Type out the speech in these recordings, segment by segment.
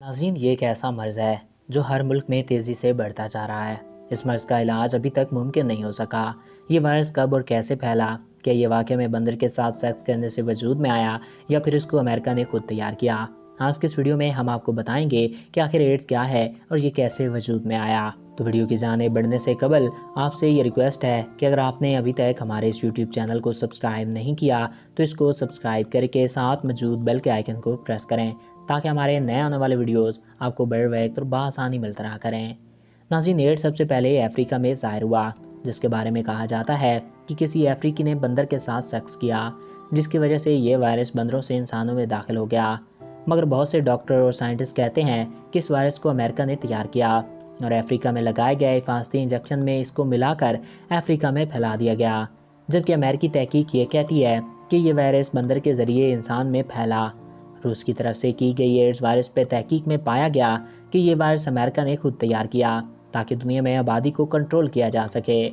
नाज़रीन, ये एक ऐसा मर्ज़ है जो हर मुल्क में तेज़ी से बढ़ता जा रहा है। इस मर्ज़ का इलाज अभी तक मुमकिन नहीं हो सका। ये वायरस कब और कैसे फैला? क्या ये वाक़ई में बंदर के साथ सेक्स करने से वजूद में आया या फिर इसको अमेरिका ने खुद तैयार किया? आज के इस वीडियो में हम आपको बताएंगे कि आखिर एड्स क्या है और ये कैसे वजूद में आया। तो वीडियो की जाने बढ़ने से कबल आपसे ये रिक्वेस्ट है कि अगर आपने अभी तक हमारे इस यूट्यूब चैनल को सब्सक्राइब नहीं किया तो इसको सब्सक्राइब करके साथ मौजूद बेल के आइकन को प्रेस करें ताकि हमारे नए आने वाले वीडियोस आपको बर वक्त और बआसानी मिलता रहा करें। नाज़रीन, एड्स सबसे पहले अफ्रीका में ज़ाहिर हुआ, जिसके बारे में कहा जाता है कि किसी अफ्रीकी ने बंदर के साथ सेक्स किया, जिसकी वजह से ये वायरस बंदरों से इंसानों में दाखिल हो गया। मगर बहुत से डॉक्टर और साइंटिस्ट कहते हैं कि इस वायरस को अमेरिका ने तैयार किया और अफ्रीका में लगाए गए हिफाजती इंजेक्शन में इसको मिलाकर अफ्रीका में फैला दिया गया। जबकि अमेरिकी तहकीक ये कहती है कि ये वायरस बंदर के ज़रिए इंसान में फैला। रूस की तरफ से की गई एड्स वायरस पर तहकीक में पाया गया कि ये वायरस अमेरिका ने खुद तैयार किया ताकि दुनिया में आबादी को कंट्रोल किया जा सके।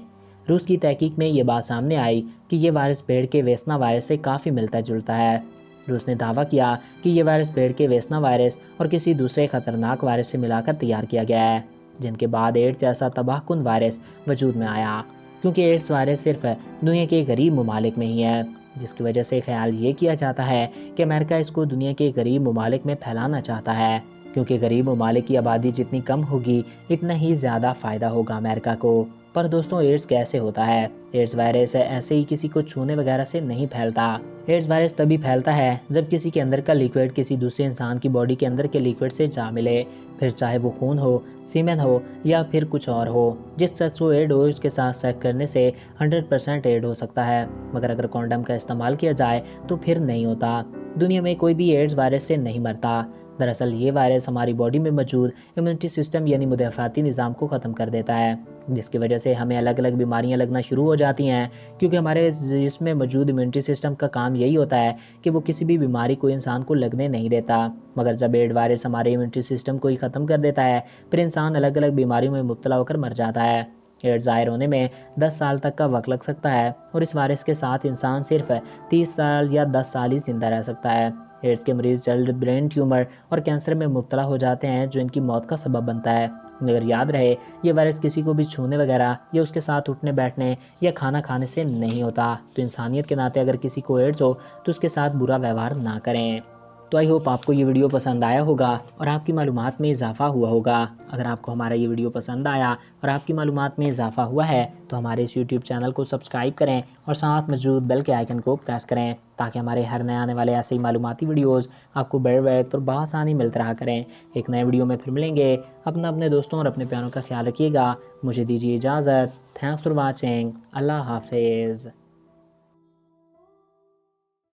रूस की तहकीक में ये बात सामने आई कि ये वायरस पेड़ के वेसना वायरस से काफ़ी मिलता जुलता है। रूस ने दावा किया कि ये वायरस पेड़ के वेसना वायरस और किसी दूसरे खतरनाक वायरस से मिलाकर तैयार किया गया है, जिनके बाद एड्स जैसा तबाहकुन वायरस वजूद में आया। क्योंकि एड्स वायरस सिर्फ दुनिया के गरीब ममालिक में ही है, जिसकी वजह से ख्याल ये किया जाता है कि अमेरिका इसको दुनिया के गरीब ममालिक में फैलाना चाहता है, क्योंकि गरीब ममालिक की आबादी जितनी कम होगी इतना ही ज़्यादा फ़ायदा होगा अमेरिका को। पर दोस्तों, एड्स कैसे होता है? एड्स वायरस ऐसे ही किसी को छूने वगैरह से नहीं फैलता। एड्स वायरस तभी फैलता है जब किसी के अंदर का लिक्विड किसी दूसरे इंसान की बॉडी के अंदर के लिक्विड से जा मिले, फिर चाहे वो खून हो, सीमेन हो या फिर कुछ और हो। जिस शख्स को एड हो उसके साथ सेक्स करने से 100% एड हो सकता है, मगर अगर कॉन्डम का इस्तेमाल किया जाए तो फिर नहीं होता। दुनिया में कोई भी एड्स वायरस से नहीं मरता। दरअसल ये वायरस हमारी बॉडी में मौजूद इम्यूनिटी सिस्टम यानी मुदाफ़ाती निज़ाम को ख़त्म कर देता है, जिसकी वजह से हमें अलग अलग बीमारियां लगना शुरू हो जाती हैं। क्योंकि हमारे जिसमें मौजूद इम्यूनिटी सिस्टम का काम यही होता है कि वो किसी भी बीमारी को इंसान को लगने नहीं देता। मगर जब एड वायरस हमारे इम्यूनिटी सिस्टम को ही ख़त्म कर देता है फिर इंसान अलग अलग बीमारियों में मुब्तला होकर मर जाता है। एड्स ज़ाहिर होने में 10 साल तक का वक्त लग सकता है और इस वायरस के साथ इंसान सिर्फ 30 साल या 10 साल ही जिंदा रह सकता है। एड्स के मरीज़ जल्द ब्रेन ट्यूमर और कैंसर में मुब्तला हो जाते हैं, जो इनकी मौत का सबब बनता है। मगर याद रहे, ये वायरस किसी को भी छूने वगैरह या उसके साथ उठने बैठने या खाना खाने से नहीं होता। तो इंसानियत के नाते अगर किसी को एड्स हो तो उसके साथ बुरा व्यवहार ना करें। तो आई होप आपको ये वीडियो पसंद आया होगा और आपकी मालूमात में इजाफ़ा हुआ होगा। अगर आपको हमारा ये वीडियो पसंद आया और आपकी मालूमात में इजाफ़ा हुआ है तो हमारे इस यूट्यूब चैनल को सब्सक्राइब करें और साथ मौजूद बेल के आइकन को प्रेस करें ताकि हमारे हर नए आने वाले ऐसे ही मालूमाती वीडियोज़ आपको बर वक्त और बआसानी मिलते रहा करें। एक नए वीडियो में फिर मिलेंगे। अपने दोस्तों और अपने प्यारों का ख्याल रखिएगा। मुझे दीजिए इजाज़त। Thanks for watching. अल्लाह हाफिज़।